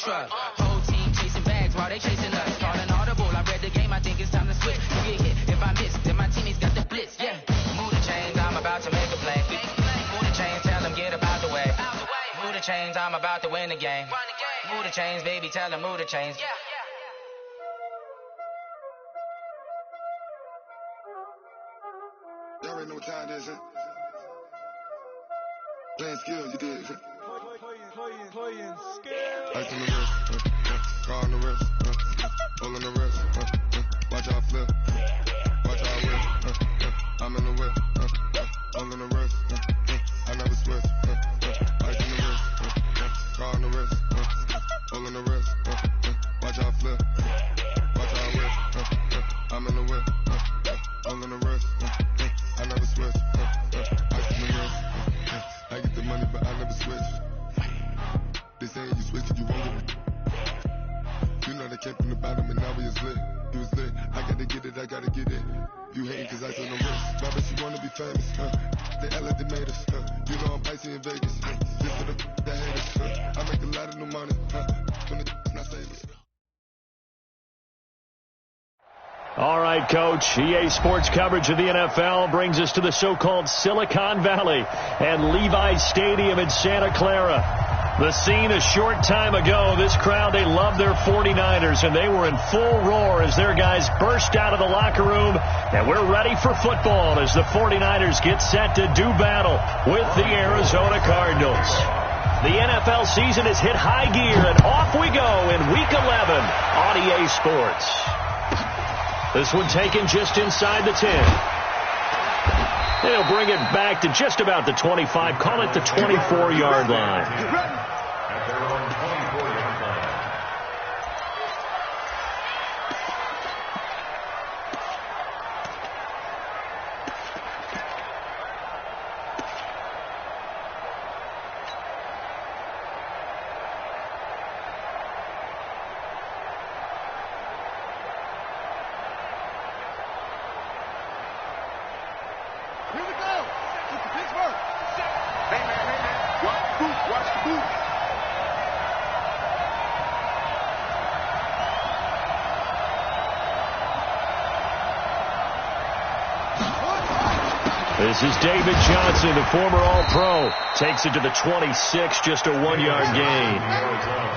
truck. Whole team chasing bags while they chasing us. Calling audible, I read the game, I think it's time to switch. You get hit if I miss, then my teammates got the blitz, yeah. Move the chains, I'm about to make a play. Move the chains, tell them get about the way. Move the chains, I'm about to win the game. Move the chains, baby, tell them move the chains. Y'all already know what time it is, huh? Playing skill, you did. Playing skill. Ice on the wrist, car on the wrist, hole on the wrist, watch out flip, watch out whip, I'm in the whip, hole on the wrist, I never switch, ice on the wrist, car on the wrist, hole on the wrist, watch out flip, watch out whip, I'm in the whip, hole on the wrist, I never switch, ice on the wrist, I get the money but I never switch. They saying you switch it, you won't get it. You know they came from the bottom and now we is lit. You was lit, I gotta get it, I gotta get it. You hating cause I on the wrist. Why bet you wanna be famous, They act like they made us, You know I'm icy in Vegas, Just for the haters, I make a lot of new money, When it's not famous. All right, Coach. EA Sports coverage of the NFL brings us to the so-called Silicon Valley and Levi's Stadium in Santa Clara. The scene a short time ago, this crowd, they love their 49ers, and they were in full roar as their guys burst out of the locker room, and we're ready for football as the 49ers get set to do battle with the Arizona Cardinals. The NFL season has hit high gear, and off we go in Week 11 on EA Sports. This one taken just inside the 10. They'll bring it back to just about the 25. Call it the 24-yard line. This is David Johnson, the former All-Pro. Takes it to the 26, just a 1-yard gain.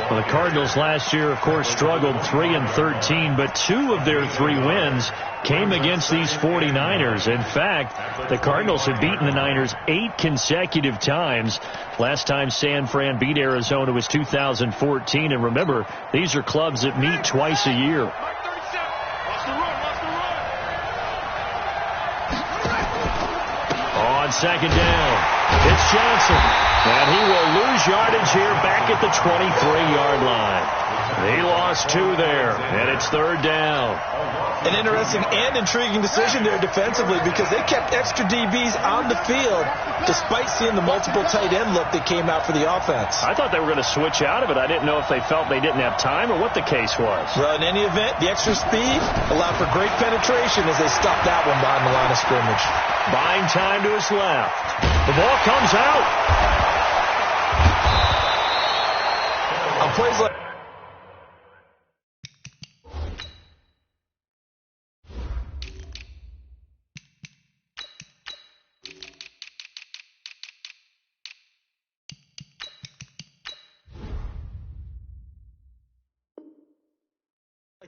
Well, the Cardinals last year, of course, struggled 3-13, but 2 of their 3 wins came against these 49ers. In fact, the Cardinals have beaten the Niners 8 consecutive times. Last time San Fran beat Arizona was 2014. And remember, these are clubs that meet twice a year. On second down, it's Johnson. And he will lose yardage here back at the 23-yard line. He lost 2 there, and it's third down. An interesting and intriguing decision there defensively because they kept extra DBs on the field despite seeing the multiple tight end look that came out for the offense. I thought they were going to switch out of it. I didn't know if they felt they didn't have time or what the case was. Well, in any event, the extra speed allowed for great penetration as they stopped that one behind the line of scrimmage. Buying time to his left. The ball comes out. On plays like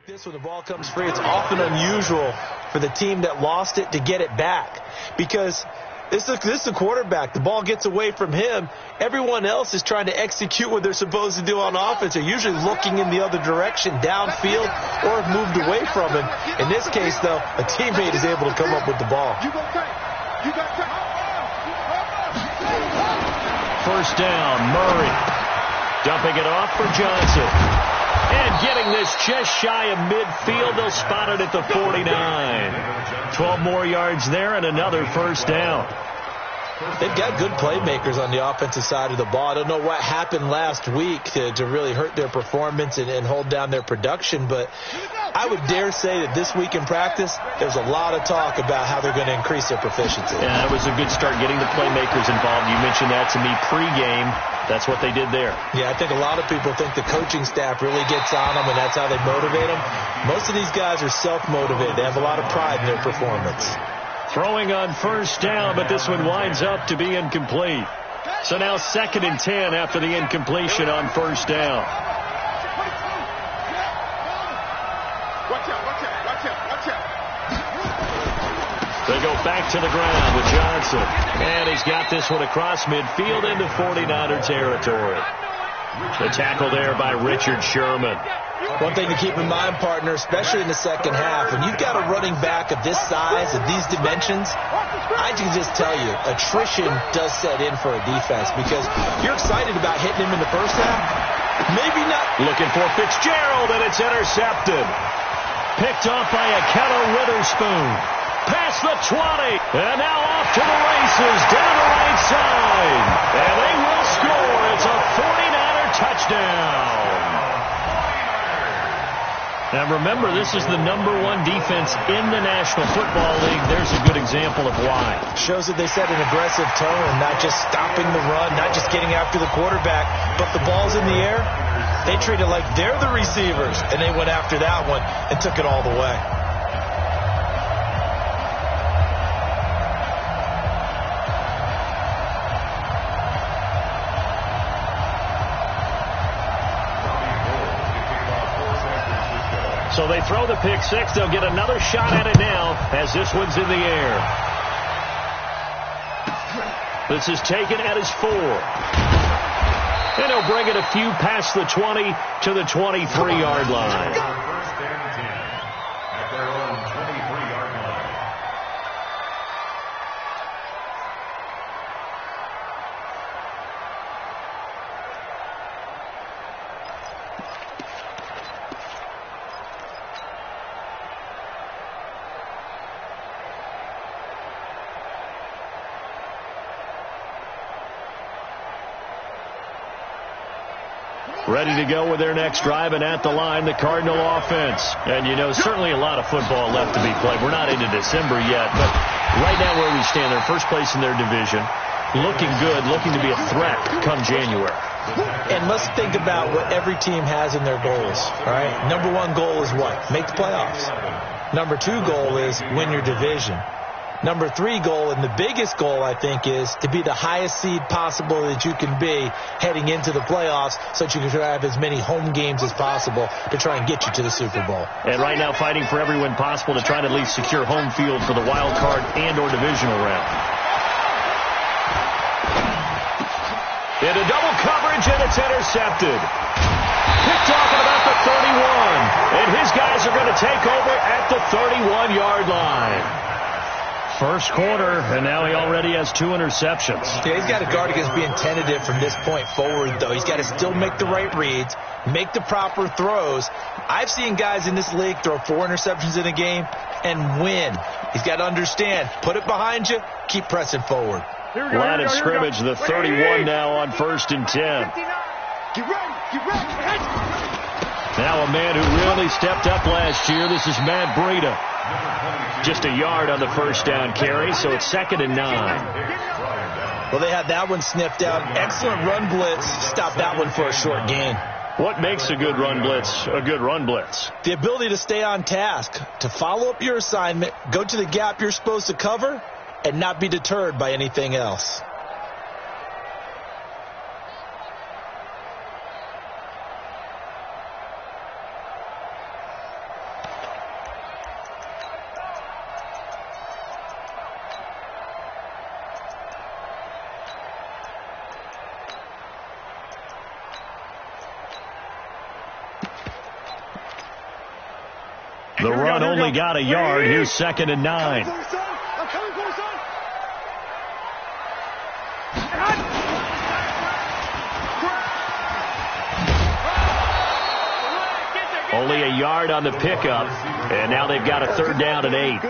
this, when the ball comes free, it's often unusual for the team that lost it to get it back because this is the quarterback. The ball gets away from him. Everyone else is trying to execute what they're supposed to do on offense. They're usually looking in the other direction, downfield, or have moved away from him. In this case, though, a teammate is able to come up with the ball. First down, Murray. Dumping it off for Johnson. And getting this just shy of midfield, they'll spot it at the 49. 12 more yards there and another first down. They've got good playmakers on the offensive side of the ball. I don't know what happened last week to really hurt their performance and hold down their production, but I would dare say that this week in practice, there's a lot of talk about how they're going to increase their proficiency. Yeah, that was a good start getting the playmakers involved. You mentioned that to me pregame. That's what they did there. Yeah, I think a lot of people think the coaching staff really gets on them, and that's how they motivate them. Most of these guys are self-motivated. They have a lot of pride in their performance. Throwing on first down, but this one winds up to be incomplete. So now 2nd and 10 after the incompletion on first down. They go back to the ground with Johnson. And he's got this one across midfield into 49er territory. The tackle there by Richard Sherman. One thing to keep in mind, partner, especially in the second half, when you've got a running back of this size, of these dimensions, I can just tell you, attrition does set in for a defense because you're excited about hitting him in the first half. Maybe not. Looking for Fitzgerald, and it's intercepted. Picked off by Akello Witherspoon. Past the 20, and now off to the races, down the right side. And they will score. It's a 49er touchdown. Now remember, this is the #1 defense in the National Football League. There's a good example of why. Shows that they set an aggressive tone, not just stopping the run, not just getting after the quarterback, but the ball's in the air. They treat it like they're the receivers, and they went after that one and took it all the way. So they throw the pick six. They'll get another shot at it now as this one's in the air. This is taken at his 4. And he'll bring it a few past the 20 to the 23-yard line. First and 10 at their own 23-yard line. Ready to go with their next drive, and at the line, the Cardinal offense. And, you know, certainly a lot of football left to be played. We're not into December yet, but right now where we stand, they're first place in their division. Looking good, looking to be a threat come January. And let's think about what every team has in their goals, all right? #1 goal is what? Make the playoffs. #2 goal is win your division. #3 goal, and the biggest goal, I think, is to be the highest seed possible that you can be heading into the playoffs so that you can have as many home games as possible to try and get you to the Super Bowl. And right now fighting for every win possible to try to at least secure home field for the wild card and or divisional round. Into double coverage, and it's intercepted. Picked off at about the 31. And his guys are going to take over at the 31-yard line. First quarter, and now he already has 2 interceptions. Yeah, he's got to guard against being tentative from this point forward, though. He's got to still make the right reads, make the proper throws. I've seen guys in this league throw 4 interceptions in a game and win. He's got to understand, put it behind you, keep pressing forward. Line of scrimmage, the 31 now on 1st and 10. Get ready. Now a man who really stepped up last year. This is Matt Breida. Just a yard on the first down carry, so it's 2nd and 9. Well, they had that one sniffed out. Excellent run blitz. Stop that one for a short gain. What makes a good run blitz a good run blitz? The ability to stay on task, to follow up your assignment, go to the gap you're supposed to cover, and not be deterred by anything else. The run only got a yard. Here's 2nd and 9. Only a yard on the pickup, and now they've got a 3rd down and 8.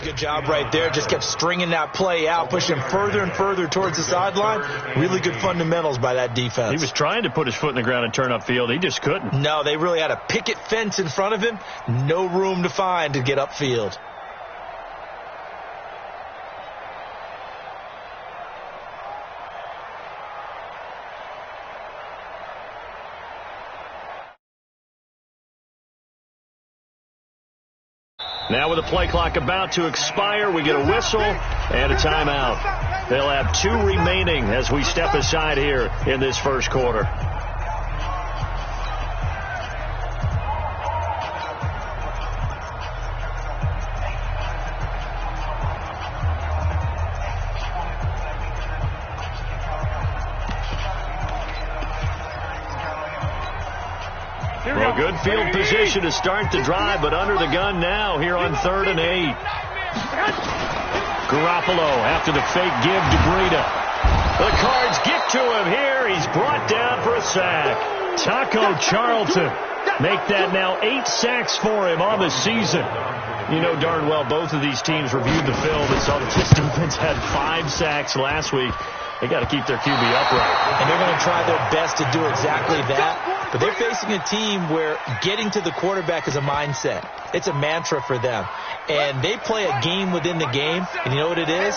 good job right there. Just kept stringing that play out, pushing further and further towards the sideline. Really good fundamentals by that defense. He was trying to put his foot in the ground and turn upfield. He just couldn't. No, they really had a picket fence in front of him. No room to find to get upfield. Now with the play clock about to expire, we get a whistle and a timeout. They'll have 2 remaining as we step aside here in this first quarter. Well, good field position to start the drive, but under the gun now here on 3rd and 8. Garoppolo after the fake give to Breida. The Cards get to him here. He's brought down for a sack. Taco Charlton make that now 8 sacks for him on the season. You know darn well both of these teams reviewed the film and saw that this defense had 5 sacks last week. They got to keep their QB upright. And they're going to try their best to do exactly that. But they're facing a team where getting to the quarterback is a mindset. It's a mantra for them. And they play a game within the game. And you know what it is?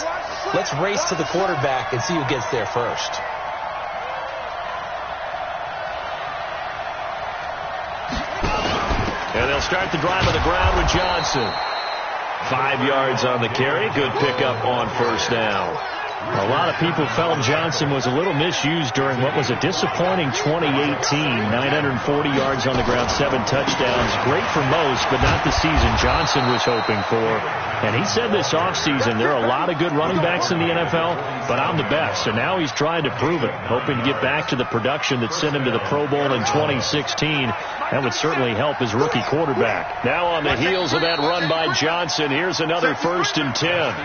Let's race to the quarterback and see who gets there first. And they'll start the drive on the ground with Johnson. 5 yards on the carry. Good pickup on first down. A lot of people felt Johnson was a little misused during what was a disappointing 2018. 940 yards on the ground, 7 touchdowns. Great for most, but not the season Johnson was hoping for. And he said this offseason, there are a lot of good running backs in the NFL, but I'm the best. So now he's trying to prove it, hoping to get back to the production that sent him to the Pro Bowl in 2016. That would certainly help his rookie quarterback. Now on the heels of that run by Johnson, here's another 1st and 10.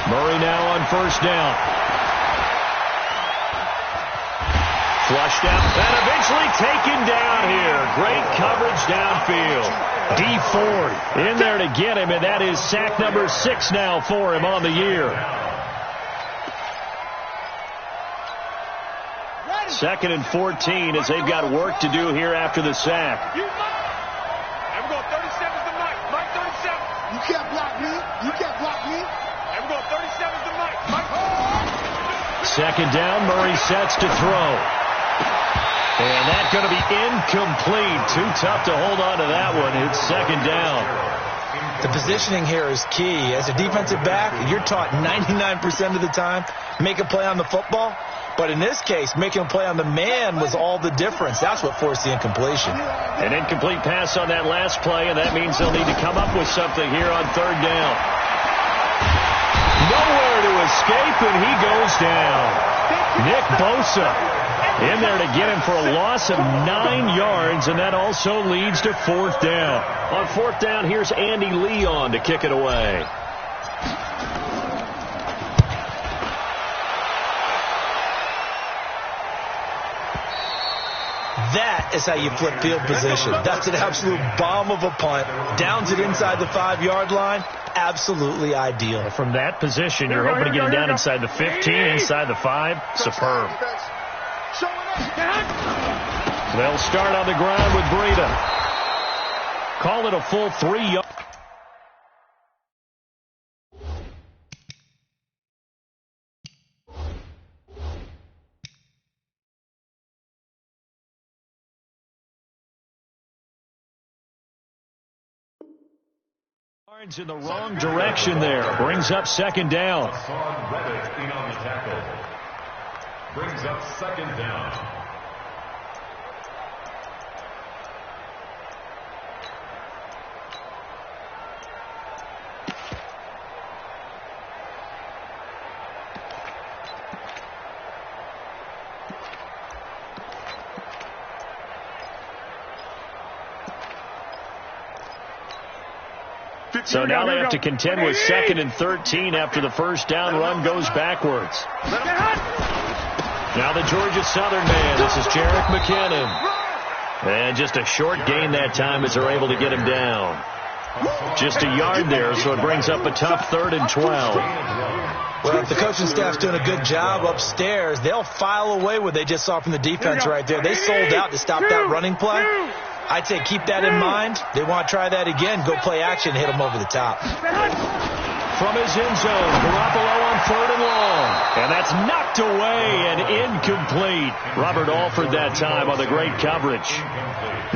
Murray now on first down. Flushed out and eventually taken down here. Great coverage downfield. D Ford in there to get him, and that is sack number 6 now for him on the year. 2nd and 14 as they've got work to do here after the sack. I'm going 37 to Mike. Mike 37. You can't block me. You can't block me. I'm going 37 to Mike. Mike. 2nd down. Murray sets to throw. And that's going to be incomplete. Too tough to hold on to that one. It's 2nd down. The positioning here is key. As a defensive back, you're taught 99% of the time, make a play on the football. But in this case, making a play on the man was all the difference. That's what forced the incompletion. An incomplete pass on that last play, and that means they'll need to come up with something here on 3rd down. Nowhere to escape, and he goes down. Nick Bosa in there to get him for a loss of 9 yards, and that also leads to 4th down. On 4th down, here's Andy Leon to kick it away. That is how you flip field position. That's an absolute bomb of a punt. Downs it inside the 5-yard line. Absolutely ideal. From that position, you're hoping to get it down inside the 15, inside the 5. Superb. They'll start on the ground with Breida. Call it a full 3 yards. In the wrong direction there. Brings up 2nd down. Brings up 2nd down. So now they have to contend with 2nd and 13 after the 1st down run goes backwards. Now the Georgia Southern man. This is Jerick McKinnon. And just a short gain that time as they're able to get him down. Just a yard there, so it brings up a tough 3rd and 12. Well, if the coaching staff's doing a good job upstairs, they'll file away what they just saw from the defense right there. They sold out to stop that running play. I'd say keep that in mind. They want to try that again. Go play action, hit them over the top. From his end zone, Garoppolo on 3rd and long. And that's knocked away and incomplete. Robert Alford that time on the great coverage.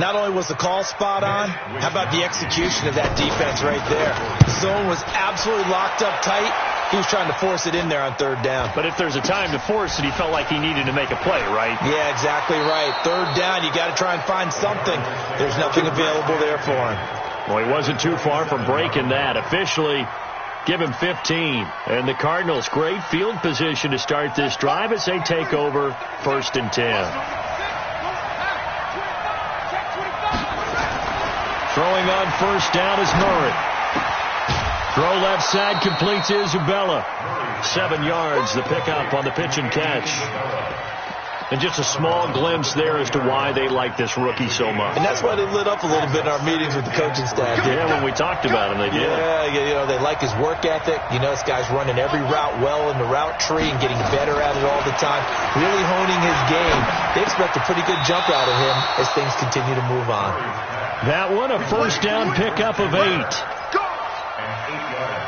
Not only was the call spot on, how about the execution of that defense right there? The zone was absolutely locked up tight. He was trying to force it in there on 3rd down. But if there's a time to force it, he felt like he needed to make a play, right? Yeah, exactly right. 3rd down, you got to try and find something. There's nothing available there for him. Well, he wasn't too far from breaking that. Officially, give him 15. And the Cardinals, great field position to start this drive as they take over 1st and 10. Throwing on 1st down is Murray. Throw left side, completes Isabella. 7 yards, the pickup on the pitch and catch. And just a small glimpse there as to why they like this rookie so much. And that's why they lit up a little bit in our meetings with the coaching staff. Yeah, when we talked about him, they did. Yeah, you know, they like his work ethic. You know, this guy's running every route well in the route tree and getting better at it all the time. Really honing his game. They expect a pretty good jump out of him as things continue to move on. That one, a 1st down pickup of 8.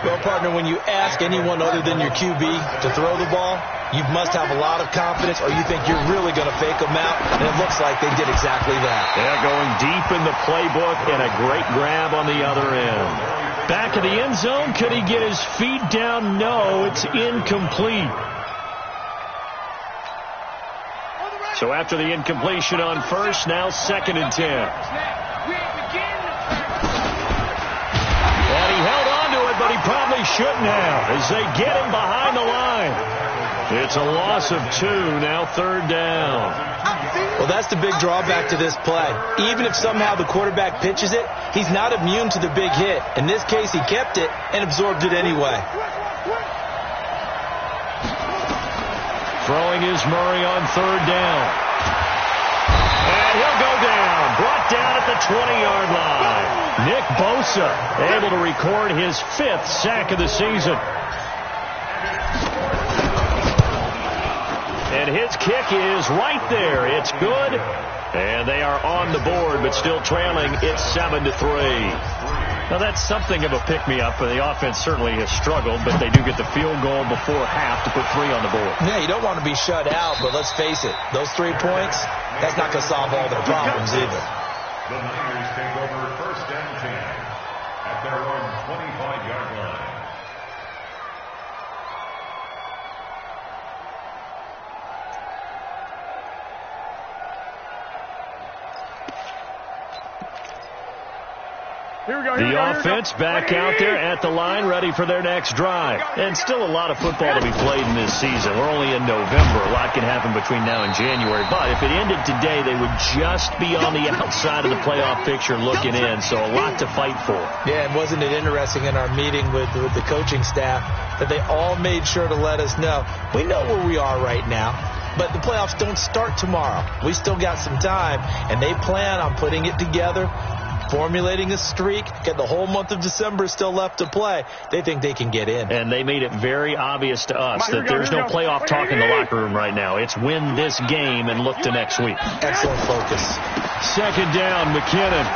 Well, partner, when you ask anyone other than your QB to throw the ball, you must have a lot of confidence or you think you're really going to fake them out, and it looks like they did exactly that. Yeah, going deep in the playbook and a great grab on the other end. Back of the end zone, could he get his feet down? No, it's incomplete. So after the incompletion on 1st, now 2nd and 10. And he held on to it, but he probably shouldn't have as they get him behind the line. It's a loss of 2, now 3rd down. Well, that's the big drawback to this play. Even if somehow the quarterback pitches it, he's not immune to the big hit. In this case, he kept it and absorbed it anyway. Throwing is Murray on 3rd down. And he'll go down. Brought down at the 20-yard line. Nick Bosa able to record his 5th sack of the season. And his kick is right there. It's good. And they are on the board, but still trailing. It's 7-3. Now, that's something of a pick-me-up for the offense. Certainly has struggled, but they do get the field goal before half to put 3 on the board. Yeah, you don't want to be shut out, but let's face it. Those 3 points, that's not going to solve all their problems either. The Niners take over 1st and 10 at their own 25-yard line. The offense back out there at the line, ready for their next drive. And still a lot of football to be played in this season. We're only in November. A lot can happen between now and January. But if it ended today, they would just be on the outside of the playoff picture looking in. So a lot to fight for. Yeah, and wasn't it interesting in our meeting with the coaching staff that they all made sure to let us know, we know where we are right now, but the playoffs don't start tomorrow. We still got some time, and they plan on putting it together, formulating a streak, get the whole month of December still left to play. They think they can get in. And they made it very obvious to us that there's no playoff talk in the locker room right now. It's win this game and look to next week. Excellent focus. 2nd down, McKinnon.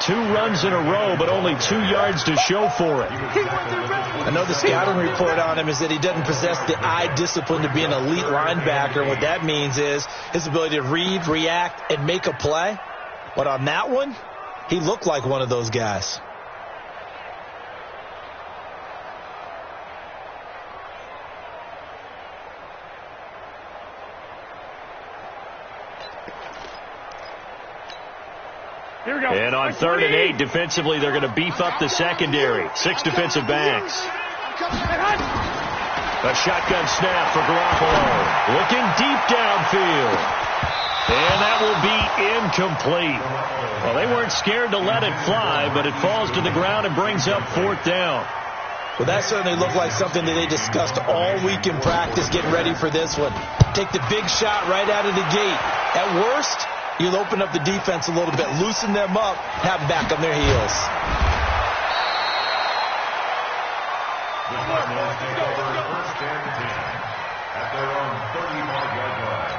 2 runs in a row, but only 2 yards to show for it. I know the scouting report on him is that he doesn't possess the eye discipline to be an elite linebacker. What that means is his ability to read, react, and make a play. But on that one, he looked like one of those guys. Here we go. And on 3rd and 8, defensively, they're going to beef up the secondary. 6 defensive backs. A shotgun snap for Garoppolo. Looking deep downfield. And that will be incomplete. Well, they weren't scared to let it fly, but it falls to the ground and brings up 4th down. Well, that certainly looked like something that they discussed all week in practice getting ready for this one. Take the big shot right out of the gate. At worst, you'll open up the defense a little bit, loosen them up, have them back on their heels. The Cardinals take over first and 10 at their own 35-yard line.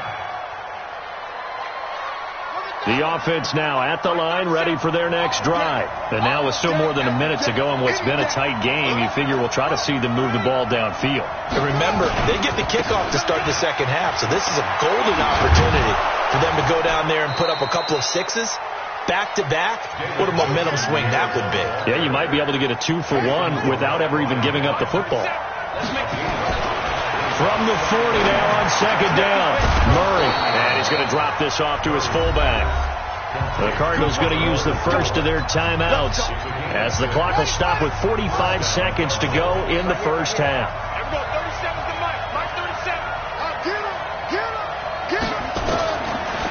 The offense now at the line, ready for their next drive. And now with still more than a minute to go in what's been a tight game, you figure we'll try to see them move the ball downfield. And remember, they get the kickoff to start the second half, so this is a golden opportunity for them to go down there and put up a couple of sixes. Back-to-back, what a momentum swing that would be. Yeah, you might be able to get a 2-for-1 without ever even giving up the football. From the 40 now on second down, Murray. And he's going to drop this off to his fullback. The Cardinals going to use the first of their timeouts as the clock will stop with 45 seconds to go in the first half.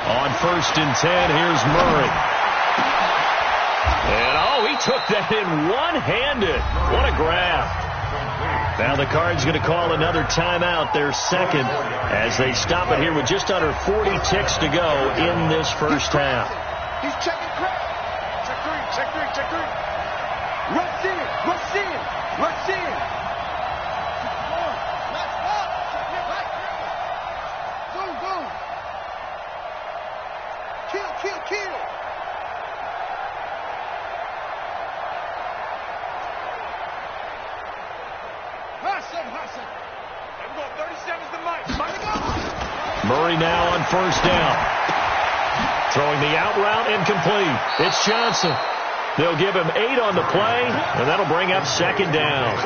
On first and 10, here's Murray. And, he took that in one-handed. What a grab. Now the Cards going to call another timeout, their second, as they stop it here with just under 40 ticks to go in this first half. He's checking crowd. Check three. Rush in. Boom. Kill. Hudson. Everyone, 37's the mic. Murray now on first down. Throwing the out route incomplete. It's Johnson. They'll give him 8 on the play, and that'll bring up second down.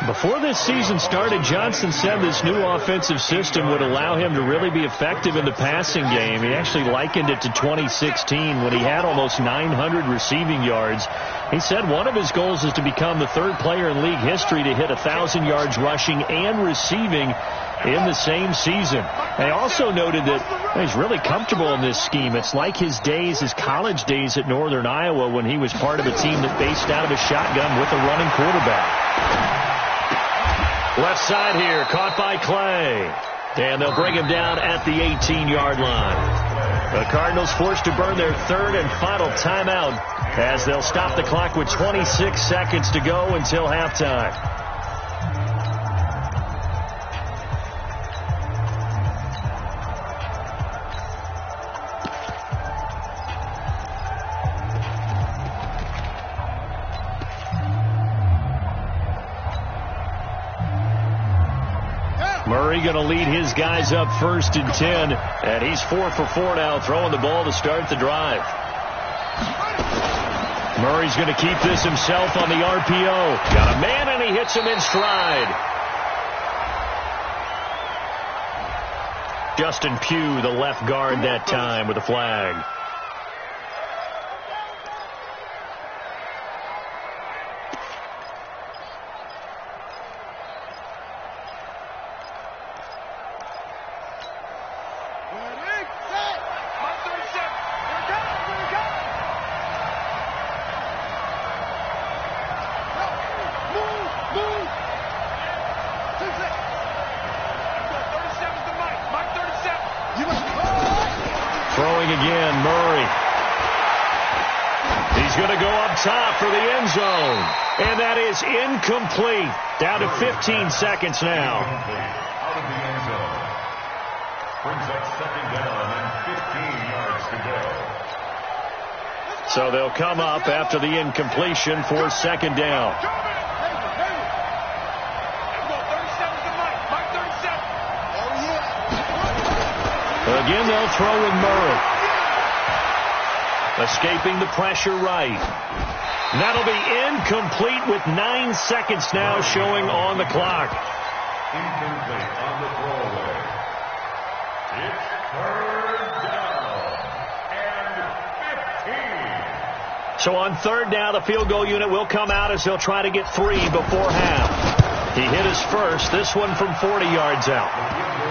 Before this season started, Johnson said this new offensive system would allow him to really be effective in the passing game. He actually likened it to 2016 when he had almost 900 receiving yards. He said one of his goals is to become the third player in league history to hit 1,000 yards rushing and receiving in the same season. They also noted that he's really comfortable in this scheme. It's like his college days at Northern Iowa when he was part of a team that based out of a shotgun with a running quarterback. Left side here, caught by Clay. And they'll bring him down at the 18-yard line. The Cardinals forced to burn their third and final timeout as they'll stop the clock with 26 seconds to go until halftime. Murray going to lead his guys up first and 10, and he's 4 for 4 now, throwing the ball to start the drive. Murray's going to keep this himself on the RPO. Got a man, and he hits him in stride. Justin Pugh, the left guard that time, with a flag. Throwing again, Murray. He's going to go up top for the end zone. And that is incomplete. Down to 15 seconds now. Out of the end zone. Brings up second down and 15 yards to go. So they'll come up after the incompletion for second down. Again, they'll throw with Murray. Escaping the pressure right. That'll be incomplete with 9 seconds now showing on the clock. Incomplete on the throwaway. It's third down and 15. So on third down, the field goal unit will come out as they'll try to get 3 before half. He hit his first, this one from 40 yards out.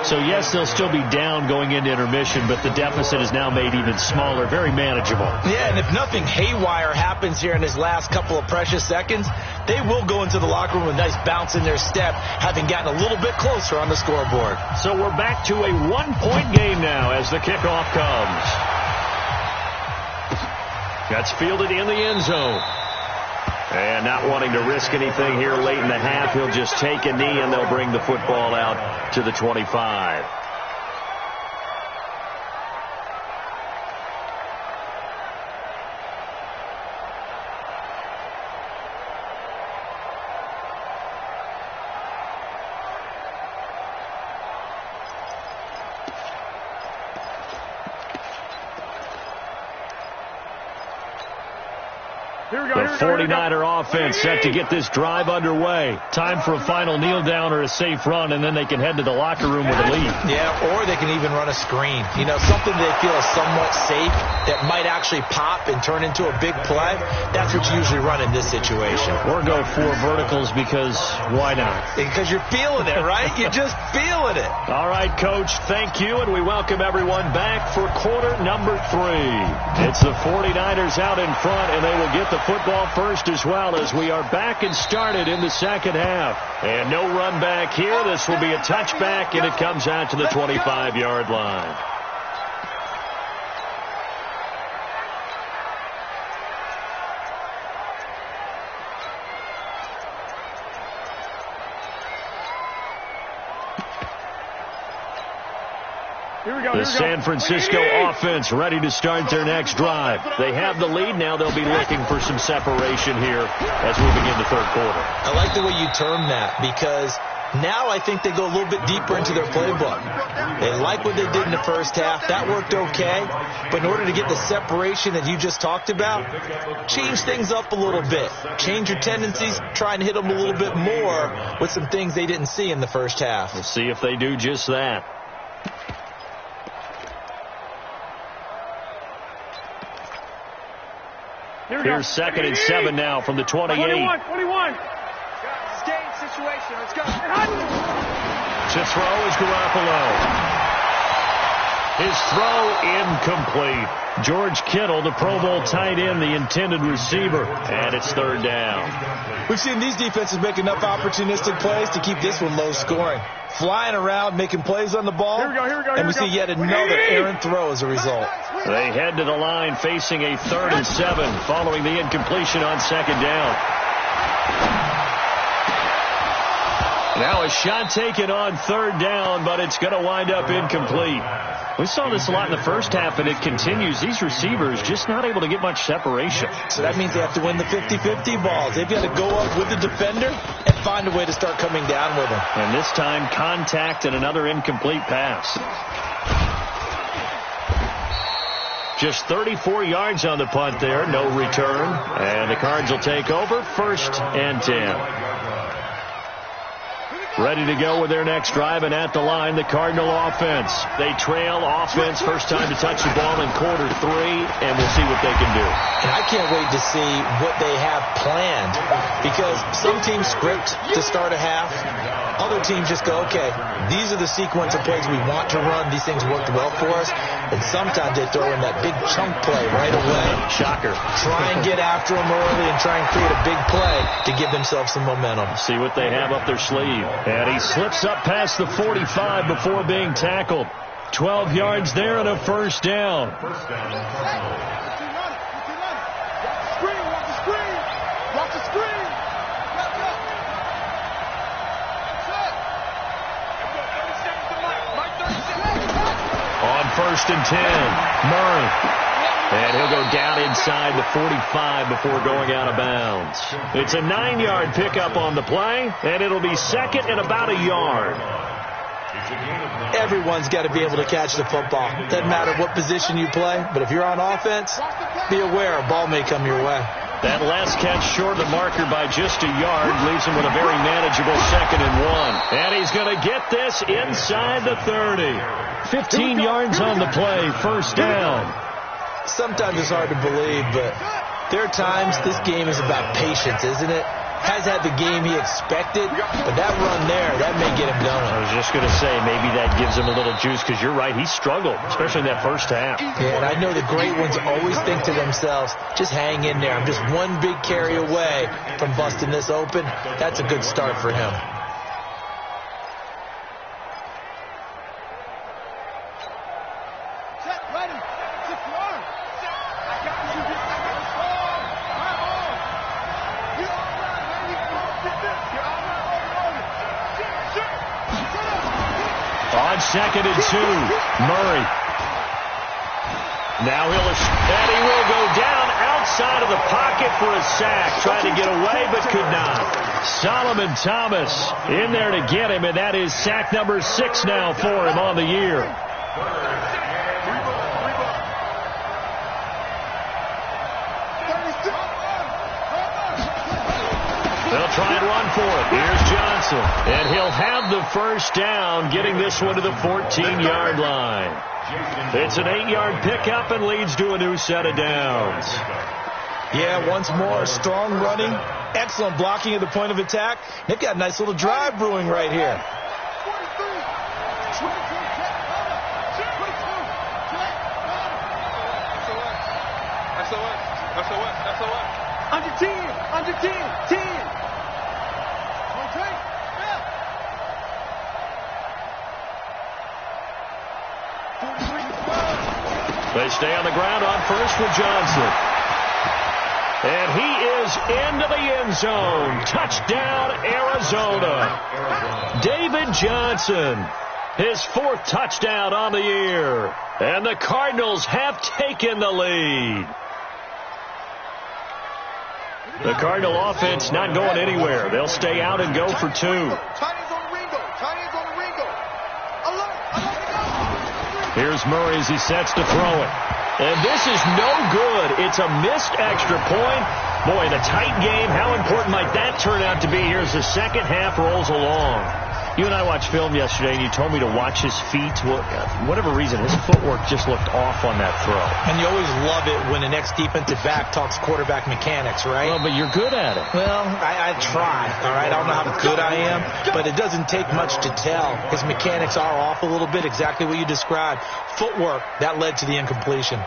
So, yes, they'll still be down going into intermission, but the deficit is now made even smaller, very manageable. Yeah, and if nothing haywire happens here in his last couple of precious seconds, they will go into the locker room with a nice bounce in their step, having gotten a little bit closer on the scoreboard. So we're back to a one-point game now as the kickoff comes. That's fielded in the end zone. And not wanting to risk anything here late in the half, he'll just take a knee and they'll bring the football out to the 25. The 49er offense set to get this drive underway. Time for a final kneel down or a safe run, and then they can head to the locker room with a lead. Yeah, or they can even run a screen. You know, something they feel is somewhat safe that might actually pop and turn into a big play. That's what you usually run in this situation. Or go 4 verticals because why not? Because you're feeling it, right? You're just feeling it. All right, Coach, thank you, and we welcome everyone back for quarter number 3. It's the 49ers out in front, and they will get the football first as well as we are back and started in the second half. And no run back here. This will be a touchback, and it comes out to the 25-yard line. The San Francisco offense ready to start their next drive. They have the lead. Now they'll be looking for some separation here as we begin the third quarter. I like the way you term that because now I think they go a little bit deeper into their playbook. They like what they did in the first half. That worked okay. But in order to get the separation that you just talked about, change things up a little bit. Change your tendencies. Try and hit them a little bit more with some things they didn't see in the first half. We'll see if they do just that. Here's 2nd and 7 now from the 28. 21. Game situation. Let's go. To throw is Garoppolo. His throw incomplete. George Kittle, the Pro Bowl tight end, the intended receiver. And it's 3rd down. We've seen these defenses make enough opportunistic plays to keep this one low scoring. Flying around, making plays on the ball. Here we go. And we see yet another errant throw as a result. They head to the line facing a 3rd and 7 following the incompletion on 2nd down. Now a shot taken on 3rd down, but it's going to wind up incomplete. We saw this a lot in the first half, and it continues. These receivers just not able to get much separation. So that means they have to win the 50-50 balls. They've got to go up with the defender and find a way to start coming down with them. And this time, contact and another incomplete pass. Just 34 yards on the punt there. No return. And the Cards will take over 1st and 10. Ready to go with their next drive, and at the line, the Cardinal offense. They trail offense, first time to touch the ball in quarter 3, and we'll see what they can do. And I can't wait to see what they have planned, because some teams script to start a half. Other teams just go, okay, these are the sequence of plays we want to run. These things worked well for us. And sometimes they throw in that big chunk play right away. Shocker. Try and get after them early and try and create a big play to give themselves some momentum. See what they have up their sleeve. And he slips up past the 45 before being tackled. 12 yards there and a 1st down. On 1st and 10, Murray. And he'll go down inside the 45 before going out of bounds. It's a 9-yard pickup on the play, and it'll be 2nd and about a yard. Everyone's got to be able to catch the football. Doesn't matter what position you play, but if you're on offense, be aware a ball may come your way. That last catch short of the marker by just a yard leaves him with a very manageable 2nd and 1. And he's going to get this inside the 30. 15 yards on the play, 1st down. Sometimes it's hard to believe, but there are times this game is about patience, isn't it? has had the game he expected, but that run there, that may get him going. I was just going to say, maybe that gives him a little juice, because you're right, he struggled, especially in that first half. Yeah, and I know the great ones always think to themselves, just hang in there. I'm just one big carry away from busting this open. That's a good start for him. On 2nd and 2, Murray. Now he will go down outside of the pocket for a sack. Trying to get away, but could not. Solomon Thomas in there to get him, and that is sack number 6 now for him on the year. They'll try and run for it. Here's Johnson. And he'll have the first down, getting this one to the 14-yard line. It's an 8-yard pickup and leads to a new set of downs. Yeah, once more, strong running, excellent blocking at the point of attack. They've got a nice little drive brewing right here. Under 10, under 10, 10. They stay on the ground on first with Johnson. And he is into the end zone. Touchdown, Arizona. David Johnson, his 4th touchdown on the year. And the Cardinals have taken the lead. The Cardinal offense not going anywhere. They'll stay out and go for 2. Here's Murray as he sets to throw it. And this is no good. It's a missed extra point. Boy, the tight game, how important might that turn out to be here as the second half rolls along? You and I watched film yesterday, and you told me to watch his feet. Well, for whatever reason, his footwork just looked off on that throw. And you always love it when the next defensive back talks quarterback mechanics, right? Well, but you're good at it. Well, I try, all right? I don't know how good I am, but it doesn't take much to tell. His mechanics are off a little bit, exactly what you described. Footwork, that led to the incompletion.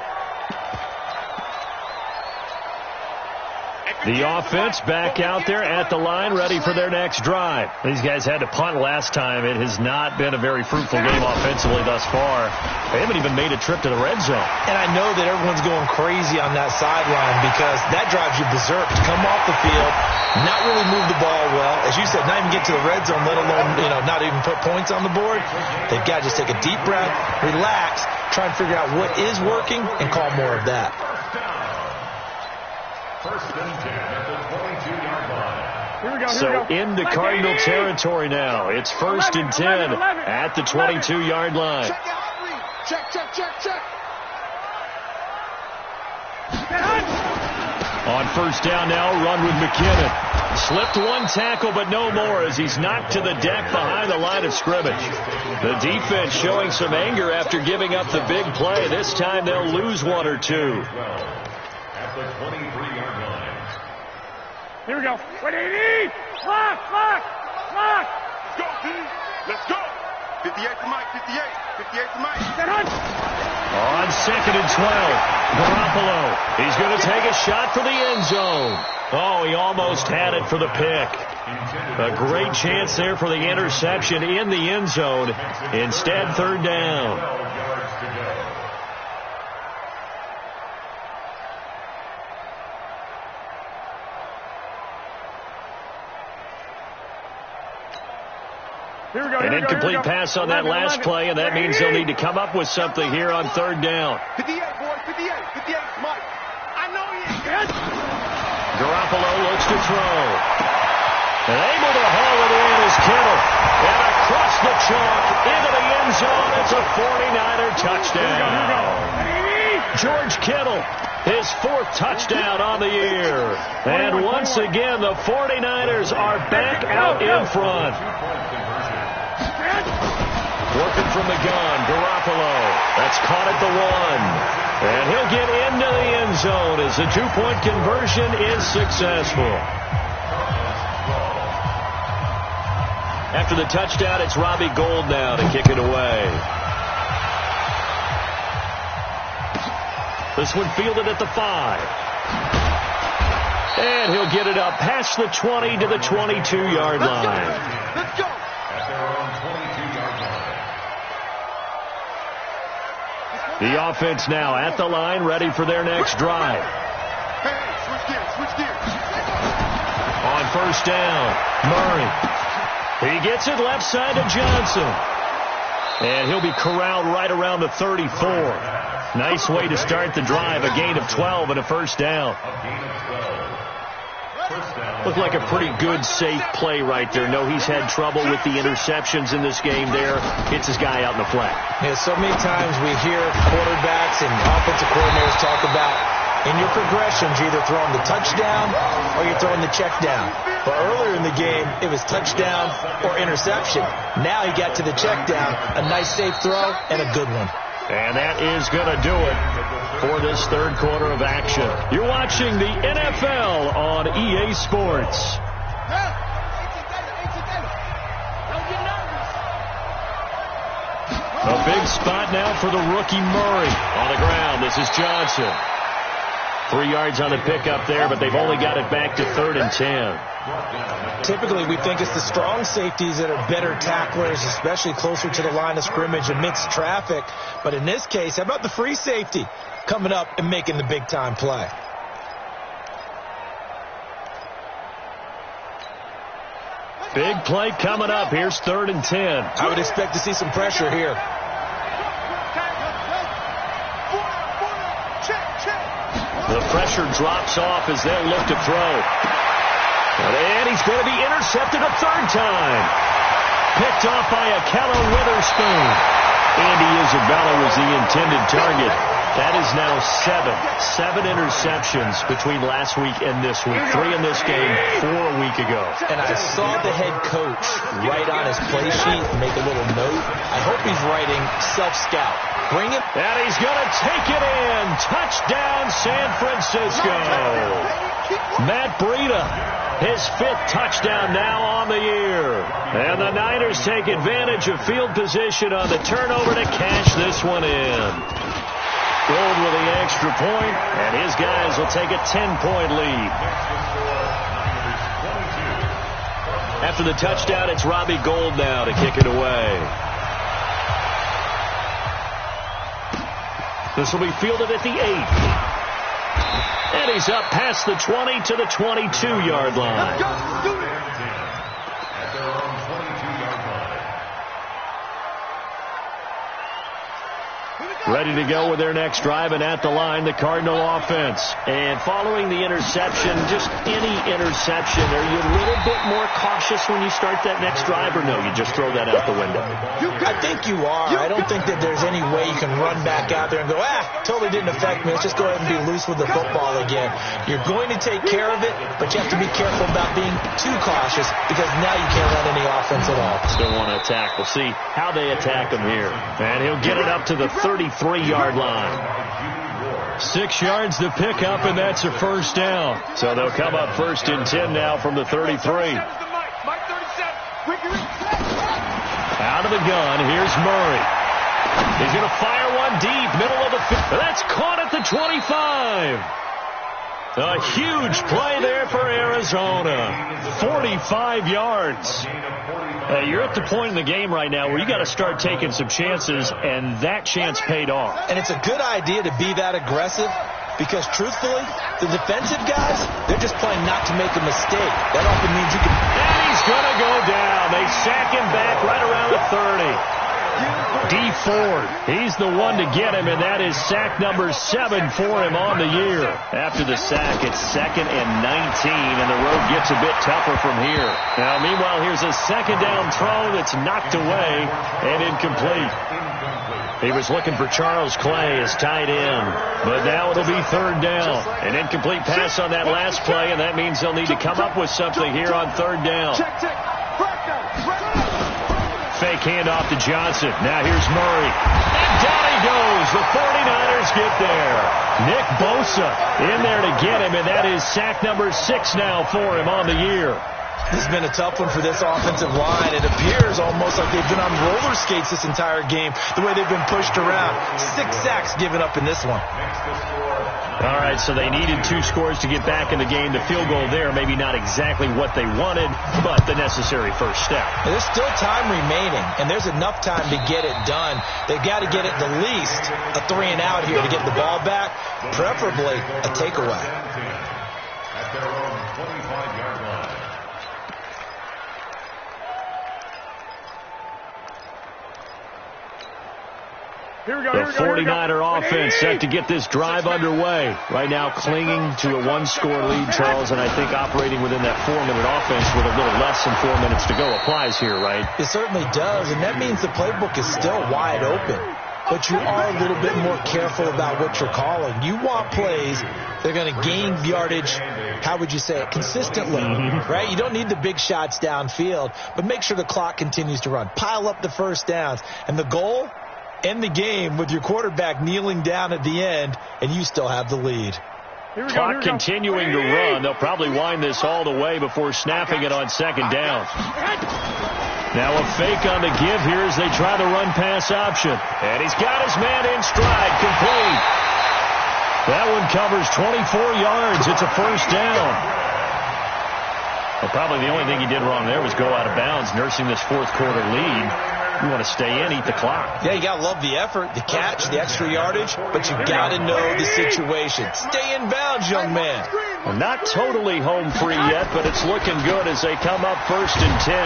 The offense back out there at the line, ready for their next drive. These guys had to punt last time. It has not been a very fruitful game offensively thus far. They haven't even made a trip to the red zone. And I know that everyone's going crazy on that sideline because that drives you berserk to come off the field, not really move the ball well. As you said, not even get to the red zone, let alone, not even put points on the board. They've got to just take a deep breath, relax, try and figure out what is working, and call more of that. First and 10 at the 22-yard line. Here we go. So into Cardinal territory now. It's 1st and 10 at the 22-yard line. Check. On first down now, run with McKinnon. Slipped one tackle, but no more as he's knocked to the deck behind the line of scrimmage. The defense showing some anger after giving up the big play. This time they'll lose 1 or 2. At the 23-yard line. Here we go. What do you need? Lock. Let's go, team. Let's go. 58 to Mike, 58 to Mike. On 2nd and 12, Garoppolo. He's going to take a shot for the end zone. Oh, he almost had it for the pick. A great chance there for the interception in the end zone. Instead, 3rd down. 12 yards to go. An incomplete pass on that last play, and that means they'll need to come up with something here on 3rd down. 58, boys, 58, Mike. I know he is. Garoppolo looks to throw. And able to haul it in is Kittle. And across the chalk into the end zone. It's a 49er touchdown. George Kittle, his 4th touchdown on the year. And once again, the 49ers are back out in front. Working from the gun, Garoppolo. That's caught at the 1. And he'll get into the end zone as the 2-point conversion is successful. After the touchdown, it's Robbie Gould now to kick it away. This one fielded at the 5. And he'll get it up past the 20 to the 22-yard line. Let's go. At their own 22-yard line. The offense now at the line, ready for their next drive. Hey, switch gears. On first down, Murray. He gets it left side to Johnson. And he'll be corralled right around the 34. Nice way to start the drive, a gain of 12 and a first down. Looked like a pretty good, safe play right there. No, he's had trouble with the interceptions in this game there. Hits his guy out in the flat. Yeah, so many times we hear quarterbacks and offensive coordinators talk about in your progressions, you're either throwing the touchdown or you're throwing the check down. But earlier in the game, it was touchdown or interception. Now he got to the check down, a nice safe throw, and a good one. And that is going to do it for this third quarter of action. You're watching the NFL on EA Sports. A big spot now for the rookie Murray. On the ground, this is Johnson. 3 yards on the pickup there, but they've only got it back to 3rd and 10. Typically, we think it's the strong safeties that are better tacklers, especially closer to the line of scrimmage amidst traffic. But in this case, how about the free safety coming up and making the big-time play? Big play coming up. Here's 3rd and 10. I would expect to see some pressure here. The pressure drops off as they'll look to throw. And he's going to be intercepted a 3rd time. Picked off by Ahkello Witherspoon. Andy Isabella was the intended target. That is now 7 interceptions between last week and this week. 3 in this game, 4 a week ago. And I saw the head coach write on his play sheet, make a little note. I hope he's writing self-scout. Bring it. And he's going to take it in. Touchdown, San Francisco. Matt Breida, his 5th touchdown now on the year. And the Niners take advantage of field position on the turnover to cash this one in. Gould with the extra point, and his guys will take a 10-point lead. After the touchdown, it's Robbie Gould now to kick it away. This will be fielded at the 8. And he's up past the 20 to the 22-yard line. At their own 22-yard line. Ready to go with their next drive, and at the line, the Cardinal offense. And following the interception, just any interception, are you a little bit more cautious when you start that next drive, or no, you just throw that out the window? I think you are. I don't think that there's any way you can run back out there and go, totally didn't affect me. Let's just go ahead and be loose with the football again. You're going to take care of it, but you have to be careful about being too cautious because now you can't run any offense at all. Still want to attack. We'll see how they attack him here. And he'll get it up to the 33-yard line. 6 yards to pick up, and that's a first down. So they'll come up 1st and 10 now from the 33. Out of the gun, here's Murray. He's going to fire one deep, middle of the field. That's caught at the 25. A huge play there for Arizona. 45 yards. You're at the point in the game right now where you got to start taking some chances, and that chance paid off. And it's a good idea to be that aggressive because, truthfully, the defensive guys, they're just playing not to make a mistake. That often means you can... And he's going to go down. They sack him back right around the 30. Dee Ford, he's the one to get him, and that is sack number 7 for him on the year. After the sack, it's 2nd and 19, and the road gets a bit tougher from here. Now, meanwhile, here's a 2nd down throw that's knocked away and incomplete. He was looking for Charles Clay as tight end, but now it'll be 3rd down. An incomplete pass on that last play, and that means they'll need to come up with something here on 3rd down. Fake handoff to Johnson. Now here's Murray. And down he goes. The 49ers get there. Nick Bosa in there to get him, and that is sack number 6 now for him on the year. This has been a tough one for this offensive line. It appears almost like they've been on roller skates this entire game, the way they've been pushed around. 6 sacks given up in this one. All right, so they needed 2 scores to get back in the game. The field goal there, maybe not exactly what they wanted, but the necessary first step. There's still time remaining, and there's enough time to get it done. They've got to get it the least a 3-and-out here to get the ball back, preferably a takeaway. At their own 25-yard line. The 49er offense set to get this drive underway. Right now clinging to a 1-score lead, Charles, and I think operating within that 4-minute offense with a little less than 4 minutes to go applies here, right? It certainly does, and that means the playbook is still wide open. But you are a little bit more careful about what you're calling. You want plays that are going to gain yardage, how would you say it, consistently, right? You don't need the big shots downfield, but make sure the clock continues to run. Pile up the first downs. And the goal, end the game with your quarterback kneeling down at the end, and you still have the lead. Clock continuing to run. They'll probably wind this all the way before snapping it on second down. Now a fake on the give here as they try the run-pass option. And he's got his man in stride, complete. That one covers 24 yards. It's a first down. Well, probably the only thing he did wrong there was go out of bounds, nursing this fourth-quarter lead. You want to stay in, eat the clock. Yeah, you got to love the effort, the catch, the extra yardage, but you got to know the situation. Stay in bounds, young man. Well, not totally home free yet, but it's looking good as they come up 1st and 10.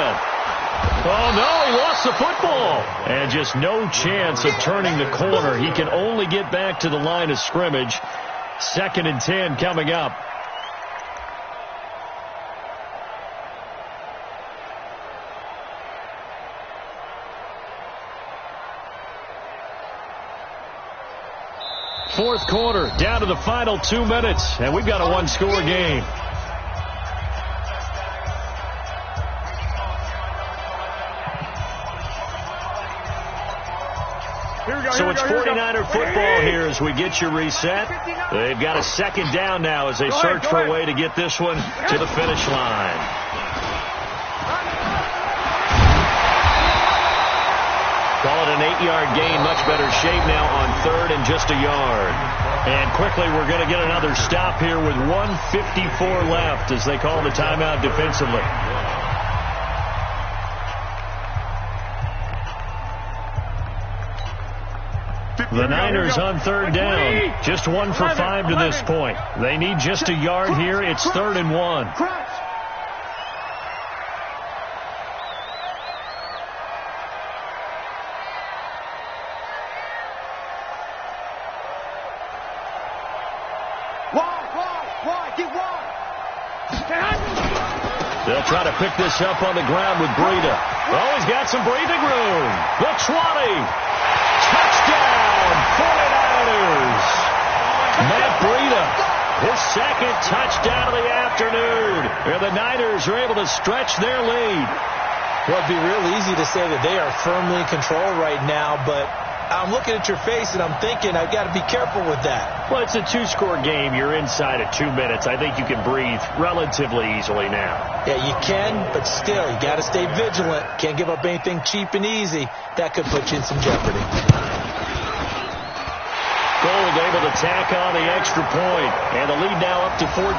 Oh, no, he lost the football. And just no chance of turning the corner. He can only get back to the line of scrimmage. 2nd and 10 coming up. Fourth quarter, down to the final 2 minutes, and we've got a 1-score game. So it's 49er football here as we get you reset. They've got a second down now as they search for a way to get this one to the finish line. Call it an 8-yard gain, much better shape now on 3rd and just a yard. And quickly we're going to get another stop here with 1:54 left as they call the timeout defensively. The Niners on 3rd down, just 1 for 5 to this point. They need just a yard here. It's 3rd and 1. They'll try to pick this up on the ground with Breida. Oh, he's got some breathing room. The 20. Touchdown, 49ers. Matt Breida, his 2nd touchdown of the afternoon. And the Niners are able to stretch their lead. Well, it'd be real easy to say that they are firmly in control right now, but I'm looking at your face and I'm thinking I've got to be careful with that. Well, it's a 2-score game. You're inside of 2 minutes. I think you can breathe relatively easily now. Yeah, you can, but still, you got to stay vigilant. Can't give up anything cheap and easy. That could put you in some jeopardy. Gold able to tack on the extra point, and the lead now up to 14.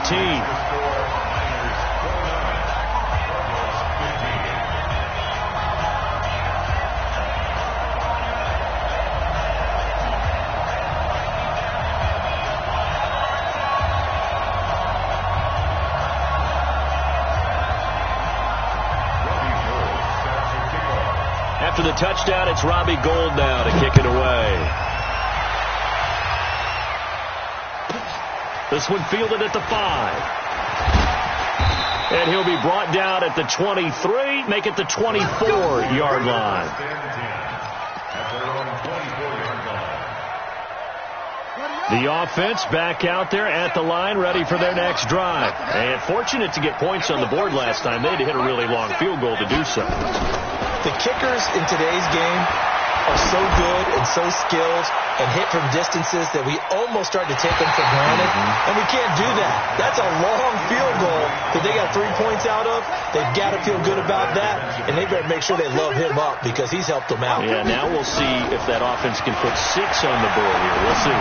After the touchdown, it's Robbie Gould now to kick it away. This one fielded at the 5. And he'll be brought down at the 23, make it the 24-yard line. The offense back out there at the line, ready for their next drive. And fortunate to get points on the board last time. They had to hit a really long field goal to do so. The kickers in today's game are so good and so skilled and hit from distances that we almost start to take them for granted, and we can't do that. That's a long field goal that they got 3 points out of. They've got to feel good about that, and they better make sure they load him up because he's helped them out. Yeah, now we'll see if that offense can put 6 on the board here. We'll see.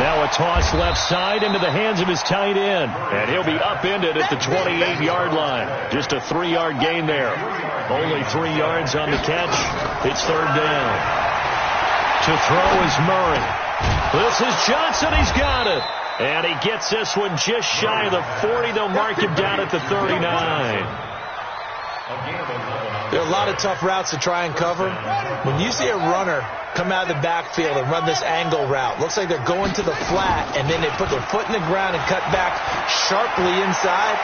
Now a toss left side into the hands of his tight end. And he'll be upended at the 28-yard line. Just a 3-yard gain there. Only 3 yards on the catch. It's third down. To throw is Murray. This is Johnson. He's got it. And he gets this one just shy of the 40. They'll mark him down at the 39. There are a lot of tough routes to try and cover. When you see a runner come out of the backfield and run this angle route, looks like they're going to the flat, and then they put their foot in the ground and cut back sharply inside,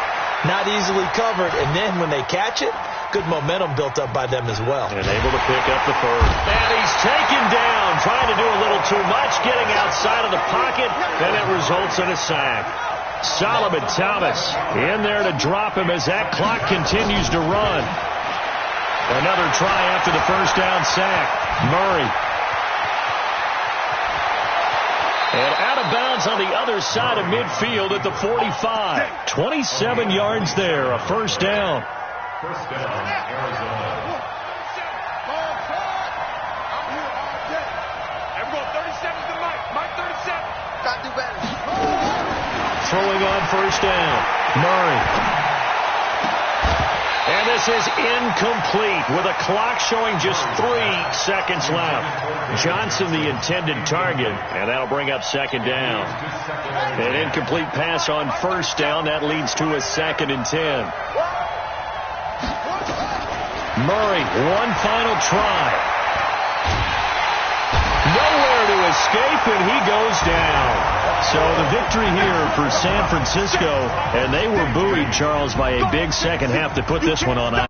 not easily covered, and then when they catch it, good momentum built up by them as well. And able to pick up the first. And he's taken down, trying to do a little too much, getting outside of the pocket, and it results in a sack. Solomon Thomas in there to drop him as that clock continues to run. Another try after the first down sack. Murray. And out of bounds on the other side of midfield at the 45. 27 yards there, a first down. First down, Arizona. Everyone, 37 to Mike. Mike, 37. Got to do better. Throwing on first down. Murray. And this is incomplete with a clock showing just 3 seconds left. Johnson the intended target, and that'll bring up second down. An incomplete pass on first down. That leads to a 2nd and 10. Murray, one final try. Nowhere to escape, and he goes down. So the victory here for San Francisco, and they were buoyed, Charles, by a big second half to put this one on ice.